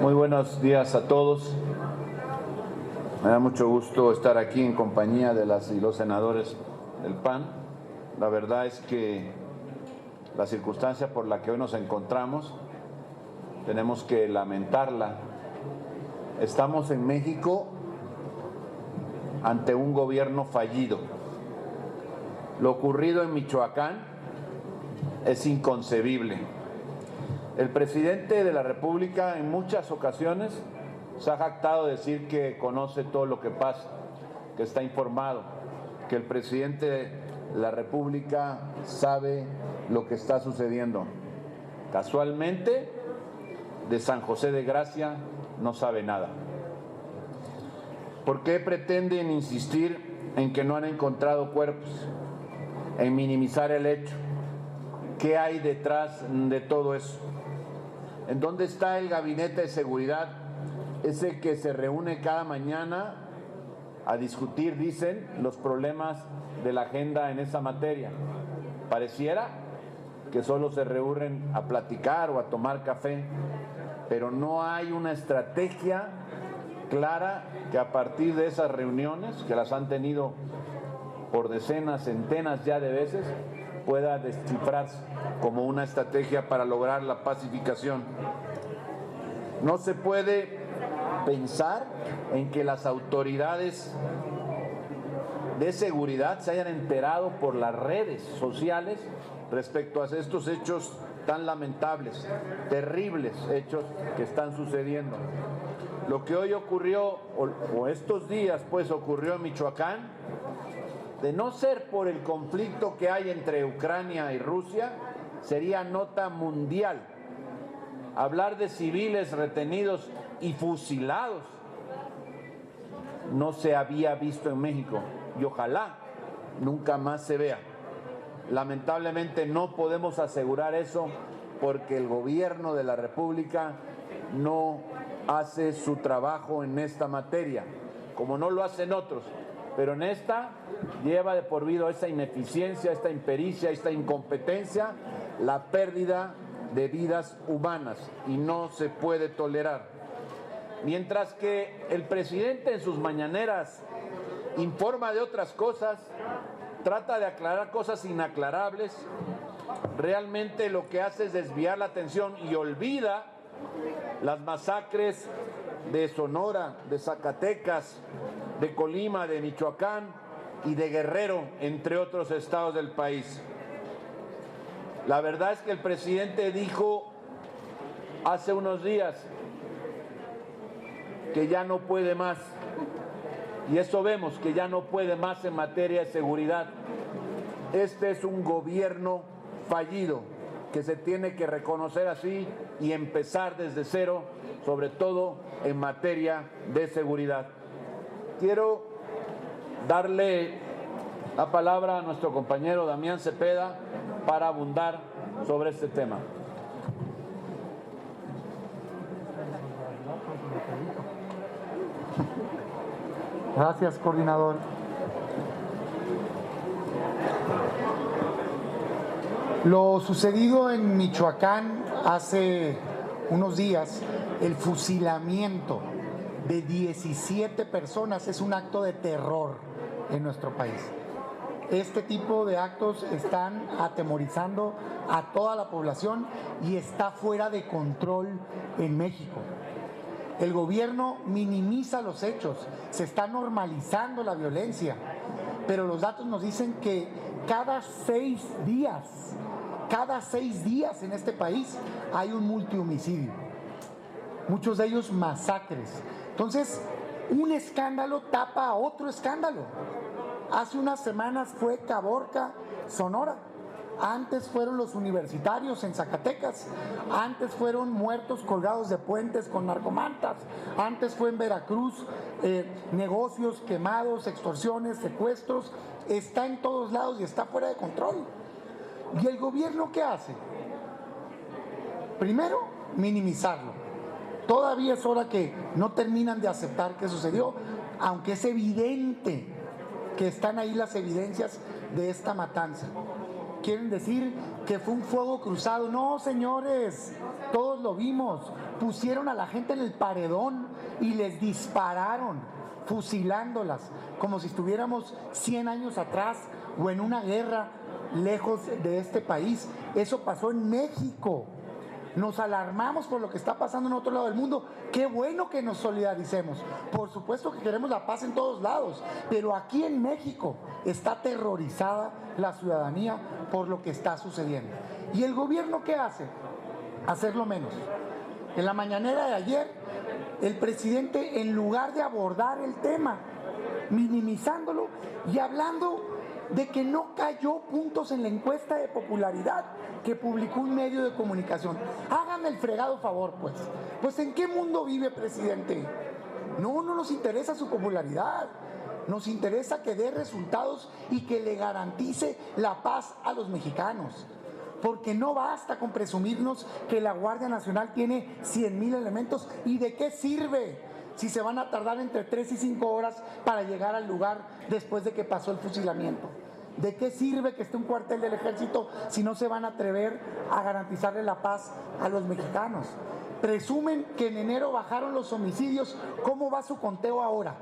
Muy buenos días a todos. Me da mucho gusto estar aquí en compañía de las y los senadores del PAN. La verdad es que la circunstancia por la que hoy nos encontramos tenemos que lamentarla. Estamos en México ante un gobierno fallido. Lo ocurrido en Michoacán es inconcebible. El presidente de la República en muchas ocasiones se ha jactado de decir que conoce todo lo que pasa, que está informado, que el presidente de la República sabe lo que está sucediendo. Casualmente, de San José de Gracia no sabe nada. ¿Por qué pretenden insistir en que no han encontrado cuerpos, en minimizar el hecho? ¿Qué hay detrás de todo eso? ¿En dónde está el gabinete de seguridad, ese que se reúne cada mañana a discutir, dicen, los problemas de la agenda en esa materia? Pareciera que solo se reúnen a platicar o a tomar café, pero no hay una estrategia clara que a partir de esas reuniones, que las han tenido por decenas, centenas ya de veces, pueda descifrarse como una estrategia para lograr la pacificación. No se puede pensar en que las autoridades de seguridad se hayan enterado por las redes sociales respecto a estos hechos tan lamentables, terribles hechos que están sucediendo. Lo que hoy ocurrió, o estos días pues ocurrió en Michoacán, de no ser por el conflicto que hay entre Ucrania y Rusia, sería nota mundial. Hablar de civiles retenidos y fusilados no se había visto en México y ojalá nunca más se vea. Lamentablemente no podemos asegurar eso porque el gobierno de la República no hace su trabajo en esta materia, como no lo hacen otros. Pero en esta lleva de por vida esa ineficiencia, esta impericia, esta incompetencia, la pérdida de vidas humanas y no se puede tolerar. Mientras que el presidente en sus mañaneras informa de otras cosas, trata de aclarar cosas inaclarables, realmente lo que hace es desviar la atención y olvida las masacres de Sonora, de Zacatecas, de Colima, de Michoacán y de Guerrero, entre otros estados del país. La verdad es que el presidente dijo hace unos días que ya no puede más, y eso vemos, que ya no puede más en materia de seguridad. Este es un gobierno fallido que se tiene que reconocer así y empezar desde cero, sobre todo en materia de seguridad. Quiero darle la palabra a nuestro compañero Damián Cepeda para abundar sobre este tema. Gracias, coordinador. Lo sucedido en Michoacán hace unos días, el fusilamiento de 17 personas es un acto de terror en nuestro país. Este tipo de actos están atemorizando a toda la población y está fuera de control en México. El gobierno minimiza los hechos, se está normalizando la violencia, pero los datos nos dicen que cada 6 días en este país hay un multihomicidio, muchos de ellos masacres. Entonces, un escándalo tapa a otro escándalo. Hace unas semanas fue Caborca, Sonora. Antes fueron los universitarios en Zacatecas. Antes fueron muertos colgados de puentes con narcomantas. Antes fue en Veracruz, negocios quemados, extorsiones, secuestros. Está en todos lados y está fuera de control. ¿Y el gobierno qué hace? Primero, minimizarlo. Todavía es hora que no terminan de aceptar que sucedió, aunque es evidente que están ahí las evidencias de esta matanza. Quieren decir que fue un fuego cruzado. No, señores, todos lo vimos. pusieron a la gente en el paredón y les dispararon, fusilándolas, como si estuviéramos 100 años atrás o en una guerra lejos de este país. Eso pasó en México. Nos alarmamos por lo que está pasando en otro lado del mundo. Qué bueno que nos solidaricemos. Por supuesto que queremos la paz en todos lados, pero aquí en México está aterrorizada la ciudadanía por lo que está sucediendo. ¿Y el gobierno qué hace? Hacerlo menos. En la mañanera de ayer, el presidente, en lugar de abordar el tema, minimizándolo y hablando de que no cayó puntos en la encuesta de popularidad que publicó un medio de comunicación. Háganme el fregado favor, pues. Pues, ¿en qué mundo vive, presidente? No nos interesa su popularidad. Nos interesa que dé resultados y que le garantice la paz a los mexicanos. Porque no basta con presumirnos que la Guardia Nacional tiene 100,000 elementos. ¿Y de qué sirve si se van a tardar entre 3 y 5 horas para llegar al lugar después de que pasó el fusilamiento? ¿De qué sirve que esté un cuartel del ejército si no se van a atrever a garantizarle la paz a los mexicanos? Presumen que en enero bajaron los homicidios. ¿Cómo va su conteo ahora?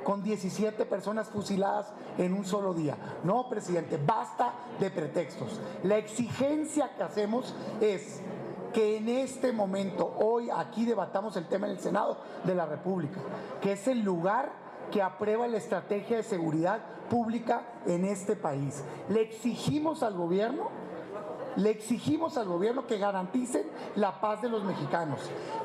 Con 17 personas fusiladas en un solo día. No, presidente, basta de pretextos. La exigencia que hacemos es que en este momento, hoy aquí debatamos el tema en el Senado de la República, que es el lugar que aprueba la estrategia de seguridad pública en este país. Le exigimos al gobierno que garanticen la paz de los mexicanos,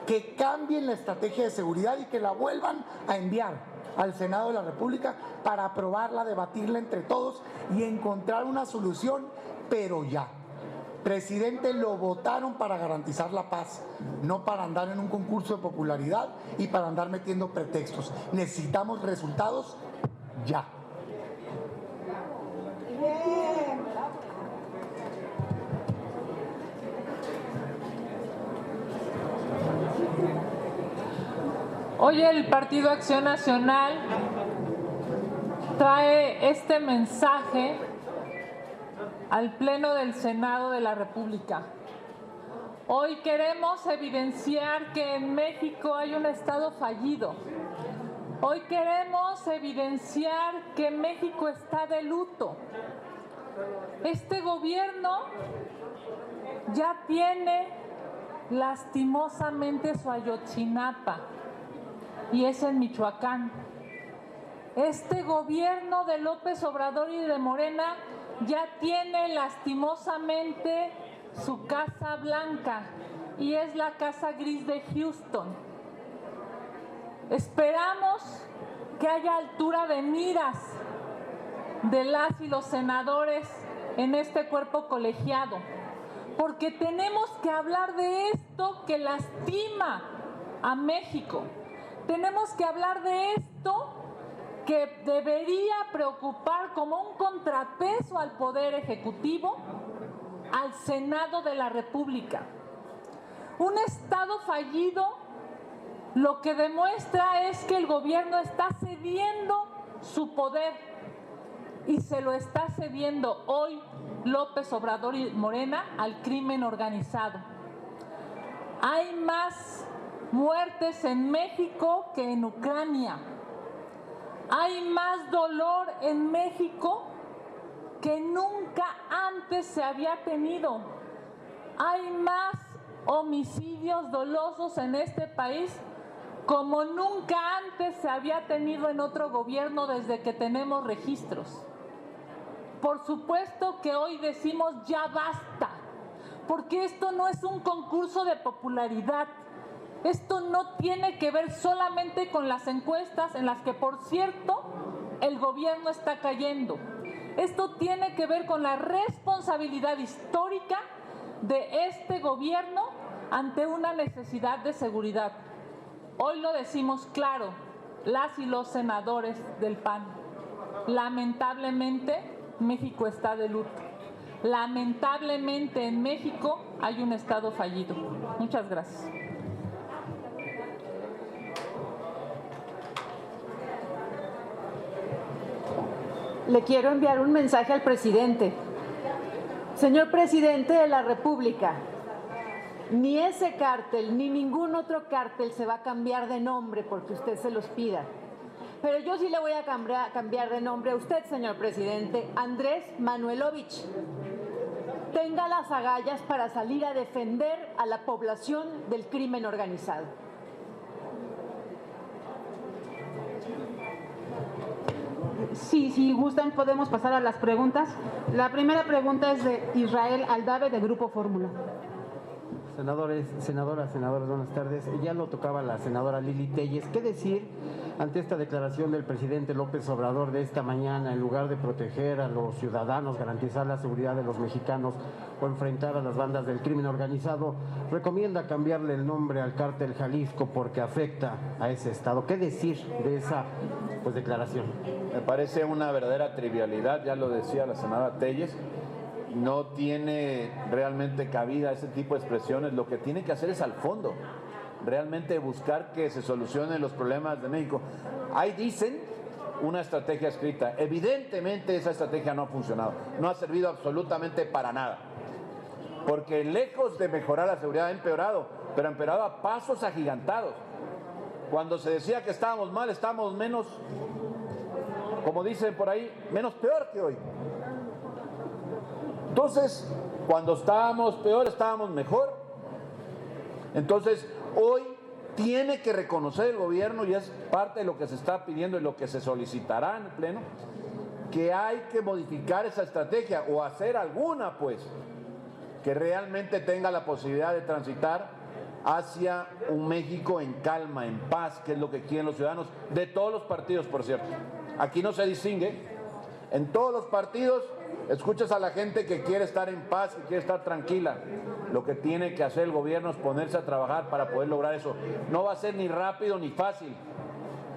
que cambien la estrategia de seguridad y que la vuelvan a enviar al Senado de la República para aprobarla, debatirla entre todos y encontrar una solución, pero ya. Presidente, lo votaron para garantizar la paz, no para andar en un concurso de popularidad y para andar metiendo pretextos. Necesitamos resultados ya. Hoy el Partido Acción Nacional trae este mensaje al Pleno del Senado de la República. Hoy queremos evidenciar que en México hay un Estado fallido. Hoy queremos evidenciar que México está de luto. Este gobierno ya tiene lastimosamente su Ayotzinapa, y es en Michoacán. Este gobierno de López Obrador y de Morena ya tiene lastimosamente su Casa Blanca, y es la Casa Gris de Houston. Esperamos que haya altura de miras de las y los senadores en este cuerpo colegiado, porque tenemos que hablar de esto que lastima a México. Tenemos que hablar de esto que debería preocupar como un contrapeso al Poder Ejecutivo, al Senado de la República. Un Estado fallido lo que demuestra es que el gobierno está cediendo su poder, y se lo está cediendo hoy López Obrador y Morena al crimen organizado. Hay más muertes en México que en Ucrania. Hay más dolor en México que nunca antes se había tenido. Hay más homicidios dolosos en este país como nunca antes se había tenido en otro gobierno desde que tenemos registros. Por supuesto que hoy decimos ya basta, porque esto no es un concurso de popularidad. Esto no tiene que ver solamente con las encuestas, en las que, por cierto, el gobierno está cayendo. Esto tiene que ver con la responsabilidad histórica de este gobierno ante una necesidad de seguridad. Hoy lo decimos claro, las y los senadores del PAN. Lamentablemente, México está de luto. Lamentablemente, en México hay un Estado fallido. Muchas gracias. Le quiero enviar un mensaje al presidente. Señor presidente de la República, Ni ese cártel, ni ningún otro cártel se va a cambiar de nombre porque usted se los pida. Pero yo sí le voy a cambiar de nombre a usted, señor presidente, Andrés Manuelovich. Tenga las agallas para salir a defender a la población del crimen organizado. Sí, si gustan podemos pasar a las preguntas. La primera pregunta es de Israel Aldave, de Grupo Fórmula. Senadoras, buenas tardes. Ya lo tocaba la senadora Lili Telles. ¿Qué decir ante esta declaración del presidente López Obrador de esta mañana? En lugar de proteger a los ciudadanos, garantizar la seguridad de los mexicanos o enfrentar a las bandas del crimen organizado, recomienda cambiarle el nombre al cártel Jalisco porque afecta a ese estado. ¿Qué decir de esa declaración? Me parece una verdadera trivialidad, ya lo decía la senadora Telles. No tiene realmente cabida ese tipo de expresiones. Lo que tiene que hacer es al fondo, realmente buscar que se solucionen los problemas de México. Ahí dicen una estrategia escrita. Evidentemente esa estrategia no ha funcionado, no ha servido absolutamente para nada, porque lejos de mejorar la seguridad ha empeorado, pero ha empeorado a pasos agigantados. Cuando se decía que estábamos mal, estábamos menos, como dicen por ahí, menos peor que hoy. Entonces, cuando estábamos peor, estábamos mejor. Entonces, hoy tiene que reconocer el gobierno, y es parte de lo que se está pidiendo y lo que se solicitará en el Pleno, que hay que modificar esa estrategia o hacer alguna, pues, que realmente tenga la posibilidad de transitar hacia un México en calma, en paz, que es lo que quieren los ciudadanos, de todos los partidos, por cierto. Aquí no se distingue, en todos los partidos escuchas a la gente que quiere estar en paz, que quiere estar tranquila. Lo que tiene que hacer el gobierno es ponerse a trabajar para poder lograr eso. No va a ser ni rápido ni fácil,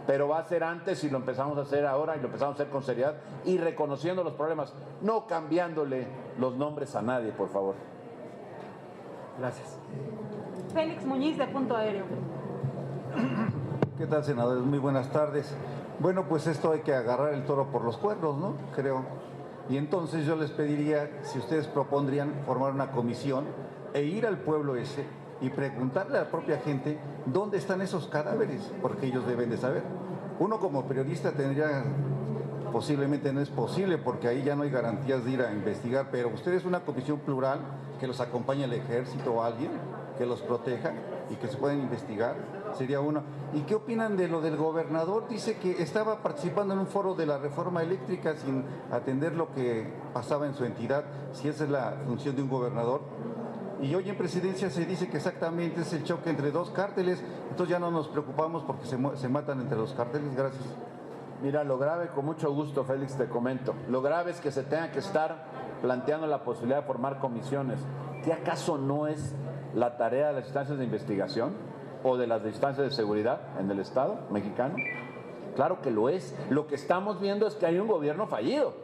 pero va a ser antes si lo empezamos a hacer ahora y lo empezamos a hacer con seriedad y reconociendo los problemas, no cambiándole los nombres a nadie, por favor. Gracias. Félix Muñiz, de Punto Aéreo. ¿Qué tal, senadores? Muy buenas tardes. Bueno, pues esto hay que agarrar el toro por los cuernos, ¿no? Creo. Y entonces yo les pediría, si ustedes propondrían formar una comisión e ir al pueblo ese y preguntarle a la propia gente dónde están esos cadáveres, porque ellos deben de saber. Uno como periodista tendría, posiblemente no es posible, porque ahí ya no hay garantías de ir a investigar, pero ustedes una comisión plural, que los acompañe el ejército o alguien, que los proteja y que se puedan investigar, sería uno. ¿Y qué opinan de lo del gobernador? Dice que estaba participando en un foro de la reforma eléctrica sin atender lo que pasaba en su entidad, si esa es la función de un gobernador. Y hoy en presidencia se dice que exactamente es el choque entre dos cárteles, entonces ya no nos preocupamos porque se matan entre los cárteles. Gracias. Mira, lo grave, con mucho gusto, Félix, te comento, lo grave es que se tenga que estar planteando la posibilidad de formar comisiones. ¿Qué acaso no es la tarea de las instancias de investigación o de las instancias de seguridad en el Estado mexicano? Claro que lo es. Lo que estamos viendo es que hay un gobierno fallido,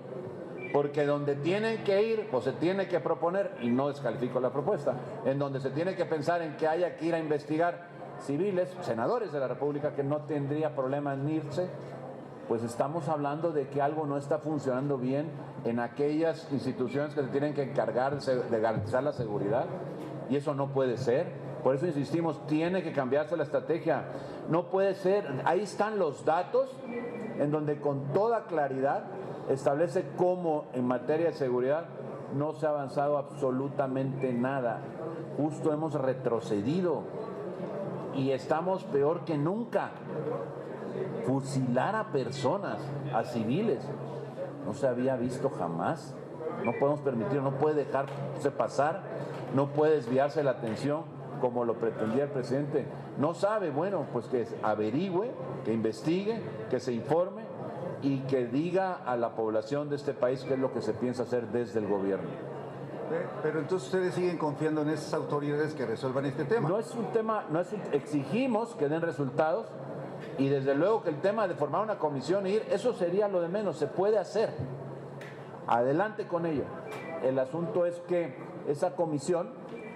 porque donde tienen que ir, pues se tiene que proponer, y no descalifico la propuesta, en donde se tiene que pensar en que haya que ir a investigar civiles, senadores de la República, que no tendría problema en irse, pues estamos hablando de que algo no está funcionando bien en aquellas instituciones que se tienen que encargar de garantizar la seguridad, y eso no puede ser. Por eso insistimos, tiene que cambiarse la estrategia. No puede ser, ahí están los datos en donde con toda claridad establece cómo en materia de seguridad no se ha avanzado absolutamente nada. Justo hemos retrocedido y estamos peor que nunca. Fusilar a personas, a civiles, no se había visto jamás. No podemos permitir, no puede dejarse pasar, no puede desviarse la atención como lo pretendía el presidente. No sabe, bueno, pues que averigüe, que investigue, que se informe y que diga a la población de este país qué es lo que se piensa hacer desde el gobierno. Pero entonces ustedes siguen confiando en esas autoridades que resuelvan este tema. No es un tema, exigimos que den resultados y desde luego que el tema de formar una comisión e ir, eso sería lo de menos, se puede hacer. Adelante con ello. El asunto es que esa comisión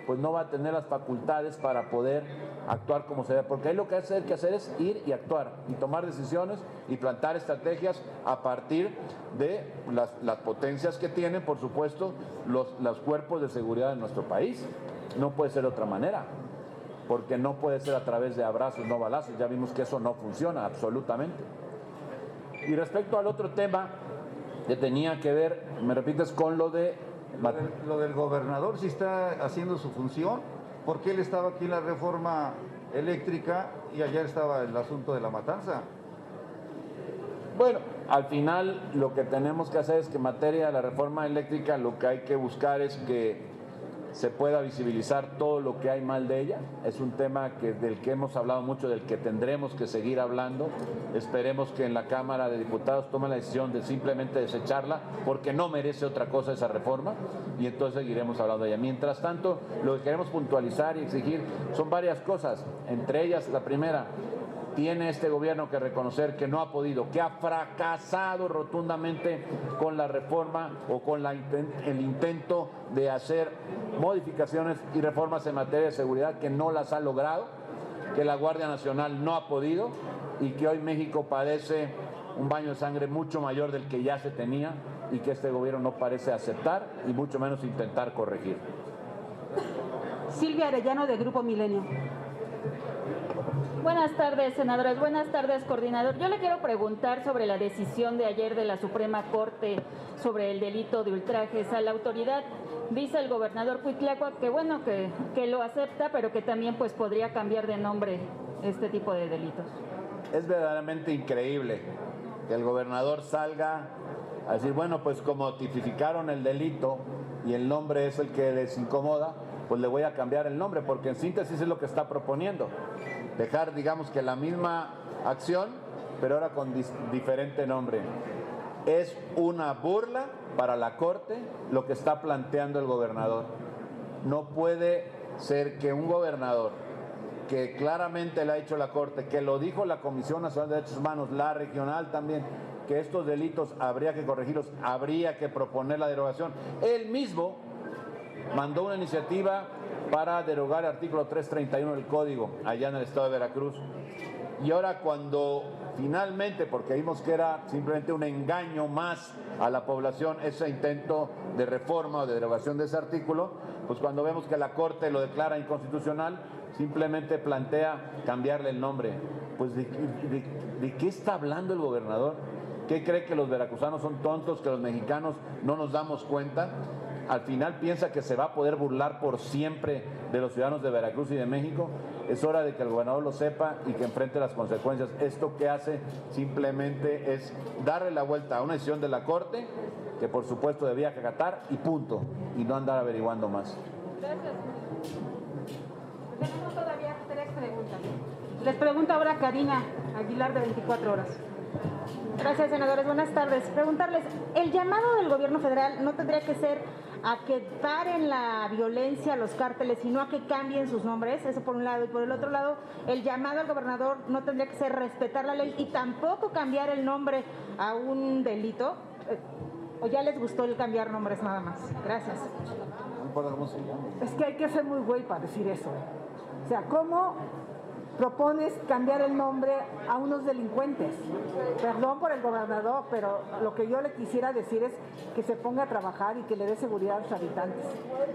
pues no va a tener las facultades para poder actuar como se debe, porque ahí lo que hay que hacer es ir y actuar y tomar decisiones y plantar estrategias a partir de las potencias que tienen, por supuesto, los cuerpos de seguridad de nuestro país. No puede ser de otra manera, porque no puede ser a través de abrazos, no balazos. Ya vimos que eso no funciona absolutamente. Y respecto al otro tema que tenía que ver, me repites, con lo del gobernador, si está haciendo su función, porque él estaba aquí en la reforma eléctrica y allá estaba el asunto de la matanza. Bueno, al final lo que tenemos que hacer es que en materia de la reforma eléctrica lo que hay que buscar es que se pueda visibilizar todo lo que hay mal de ella. Es un tema del que hemos hablado mucho, del que tendremos que seguir hablando. Esperemos que en la Cámara de Diputados tomen la decisión de simplemente desecharla, porque no merece otra cosa esa reforma, y entonces seguiremos hablando de ella. Mientras tanto, lo que queremos puntualizar y exigir son varias cosas, entre ellas la primera: tiene este gobierno que reconocer que no ha podido, que ha fracasado rotundamente con la reforma o con el intento de hacer modificaciones y reformas en materia de seguridad, que no las ha logrado, que la Guardia Nacional no ha podido y que hoy México padece un baño de sangre mucho mayor del que ya se tenía y que este gobierno no parece aceptar y mucho menos intentar corregir. Silvia Arellano, de Grupo Milenio. Buenas tardes, senadores. Buenas tardes, coordinador. Yo le quiero preguntar sobre la decisión de ayer de la Suprema Corte sobre el delito de ultrajes a la autoridad. Dice el gobernador Cuitláhuac que bueno, que lo acepta, pero que también pues podría cambiar de nombre este tipo de delitos. Es verdaderamente increíble que el gobernador salga a decir, bueno, pues como tipificaron el delito y el nombre es el que les incomoda, pues le voy a cambiar el nombre, porque en síntesis es lo que está proponiendo. Dejar, digamos, que la misma acción, pero ahora con diferente nombre. Es una burla para la Corte lo que está planteando el gobernador. No puede ser que un gobernador, que claramente le ha dicho la Corte, que lo dijo la Comisión Nacional de Derechos Humanos, la regional también, que estos delitos habría que corregirlos, habría que proponer la derogación. Él mismo mandó una iniciativa para derogar el artículo 331 del Código allá en el estado de Veracruz. Y ahora cuando finalmente, porque vimos que era simplemente un engaño más a la población ese intento de reforma o de derogación de ese artículo, pues cuando vemos que la Corte lo declara inconstitucional, simplemente plantea cambiarle el nombre. Pues ¿de qué está hablando el gobernador? ¿Qué cree, que los veracruzanos son tontos, que los mexicanos no nos damos cuenta? Al final piensa que se va a poder burlar por siempre de los ciudadanos de Veracruz y de México. Es hora de que el gobernador lo sepa y que enfrente las consecuencias. Esto que hace simplemente es darle la vuelta a una decisión de la Corte, que por supuesto debía acatar, y punto, y no andar averiguando más. Gracias. Tenemos todavía 3 preguntas. Les pregunta ahora Karina Aguilar, de 24 horas. Gracias, senadores. Buenas tardes. Preguntarles, ¿el llamado del gobierno federal no tendría que ser a que paren la violencia a los cárteles, sino a que cambien sus nombres? Eso por un lado. Y por el otro lado, el llamado al gobernador no tendría que ser respetar la ley y tampoco cambiar el nombre a un delito. ¿O ya les gustó el cambiar nombres nada más? Gracias. Es que hay que ser muy güey para decir eso. O sea, ¿cómo propones cambiar el nombre a unos delincuentes? Perdón por el gobernador, pero lo que yo le quisiera decir es que se ponga a trabajar y que le dé seguridad a sus habitantes.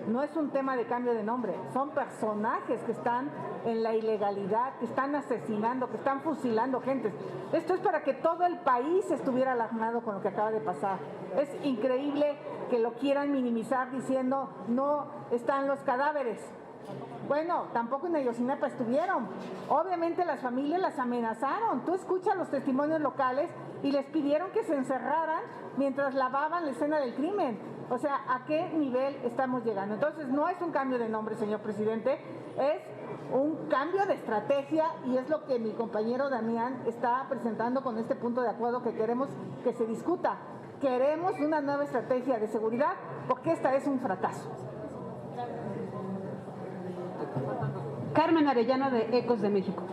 No es un tema de cambio de nombre, son personajes que están en la ilegalidad, que están asesinando, que están fusilando gente. Esto es para que todo el país estuviera alarmado con lo que acaba de pasar. Es increíble que lo quieran minimizar diciendo no están los cadáveres. Bueno, tampoco en Ayotzinapa estuvieron. Obviamente las familias las amenazaron. Tú escuchas los testimonios locales y les pidieron que se encerraran mientras lavaban la escena del crimen. O sea, ¿a qué nivel estamos llegando? Entonces, no es un cambio de nombre, señor presidente, es un cambio de estrategia y es lo que mi compañero Damián está presentando con este punto de acuerdo que queremos que se discuta. Queremos una nueva estrategia de seguridad porque esta es un fracaso. Carmen Arellano, de Ecos de México.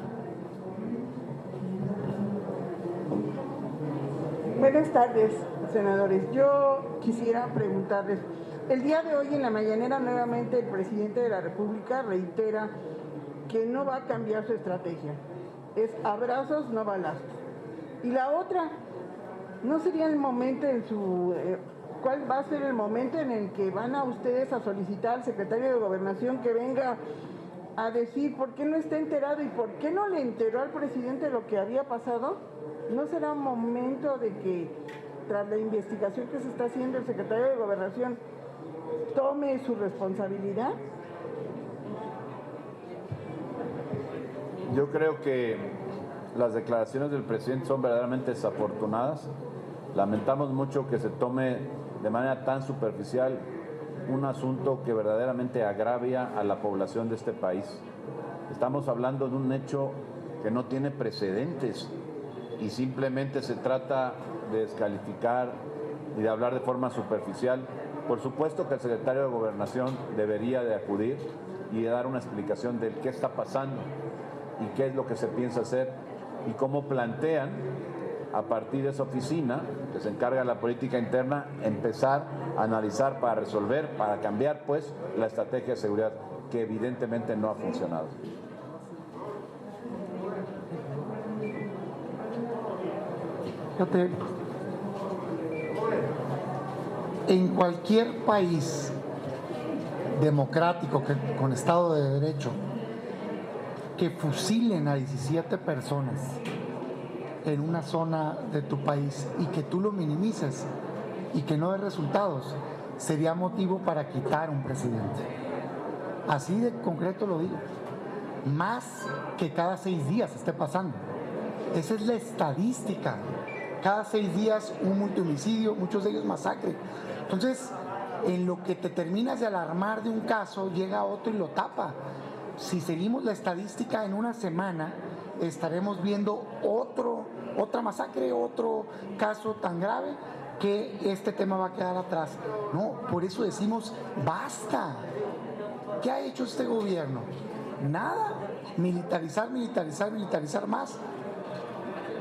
Buenas tardes, senadores. Yo quisiera preguntarles, el día de hoy en la mañanera nuevamente el presidente de la República reitera que no va a cambiar su estrategia. Es abrazos, no balazos. Y la otra, ¿no sería el momento en su ¿cuál va a ser el momento en el que van a ustedes a solicitar al secretario de Gobernación que venga a decir por qué no está enterado y por qué no le enteró al presidente lo que había pasado? ¿No será un momento de que, tras la investigación que se está haciendo, el secretario de Gobernación tome su responsabilidad? Yo creo que las declaraciones del presidente son verdaderamente desafortunadas. Lamentamos mucho que se tome de manera tan superficial un asunto que verdaderamente agravia a la población de este país. Estamos hablando de un hecho que no tiene precedentes y simplemente se trata de descalificar y de hablar de forma superficial. Por supuesto que el secretario de Gobernación debería de acudir y de dar una explicación de qué está pasando y qué es lo que se piensa hacer y cómo plantean, a partir de esa oficina que se encarga de la política interna, empezar a analizar para resolver, para cambiar pues la estrategia de seguridad que evidentemente no ha funcionado. Fíjate, en cualquier país democrático con Estado de Derecho, que fusilen a 17 personas en una zona de tu país y que tú lo minimices y que no dé resultados, sería motivo para quitar un presidente. Así de concreto lo digo. Más que cada 6 días esté pasando. Esa es la estadística. Cada 6 días un multihomicidio, muchos de ellos masacre. Entonces, en lo que te terminas de alarmar de un caso, llega otro y lo tapa. Si seguimos la estadística, en una semana estaremos viendo otra masacre, otro caso tan grave que este tema va a quedar atrás. No, por eso decimos, basta. ¿Qué ha hecho este gobierno? Nada. Militarizar, militarizar, militarizar más.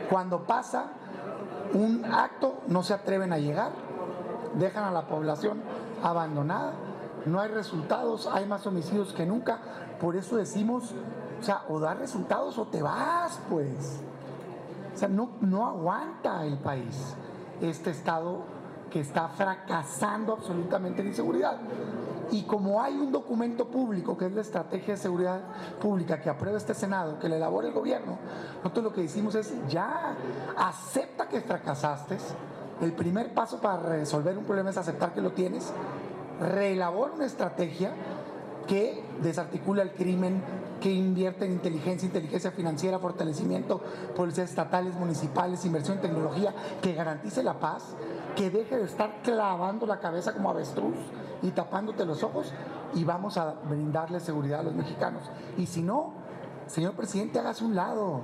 Cuando pasa un acto, no se atreven a llegar, dejan a la población abandonada, no hay resultados, hay más homicidios que nunca. Por eso decimos, o sea, o das resultados o te vas, pues. O sea, no aguanta el país este Estado que está fracasando absolutamente en inseguridad. Y como hay un documento público, que es la Estrategia de Seguridad Pública, que aprueba este Senado, que le elabora el gobierno, nosotros lo que decimos es, ya, acepta que fracasaste. El primer paso para resolver un problema es aceptar que lo tienes. Reelabora una estrategia que desarticula el crimen, que invierte en inteligencia financiera, fortalecimiento, policías estatales, municipales, inversión en tecnología, que garantice la paz, que deje de estar clavando la cabeza como avestruz y tapándote los ojos, y vamos a brindarle seguridad a los mexicanos. Y si no, señor presidente, hágase un lado,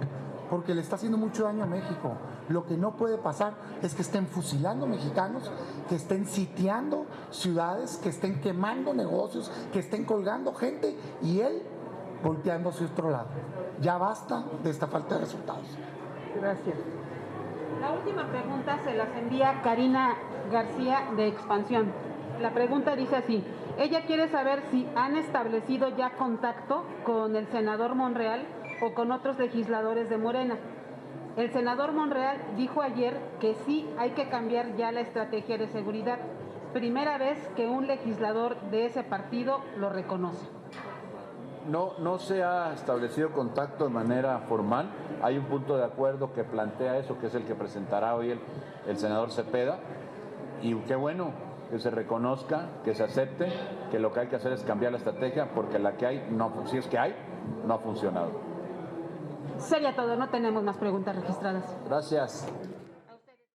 porque le está haciendo mucho daño a México. Lo que no puede pasar es que estén fusilando mexicanos, que estén sitiando ciudades, que estén quemando negocios, que estén colgando gente y él volteando hacia otro lado. Ya basta de esta falta de resultados. Gracias. La última pregunta se las envía Karina García de Expansión. La pregunta dice así: ella quiere saber si han establecido ya contacto con el senador Monreal o con otros legisladores de Morena. El senador Monreal dijo ayer que sí hay que cambiar ya la estrategia de seguridad. Primera vez que un legislador de ese partido lo reconoce. No se ha establecido contacto de manera formal. Hay un punto de acuerdo que plantea eso, que es el que presentará hoy el senador Cepeda. Y qué bueno que se reconozca, que se acepte, que lo que hay que hacer es cambiar la estrategia, porque la que hay, si es que hay, no ha funcionado. Sería todo, no tenemos más preguntas registradas. Gracias.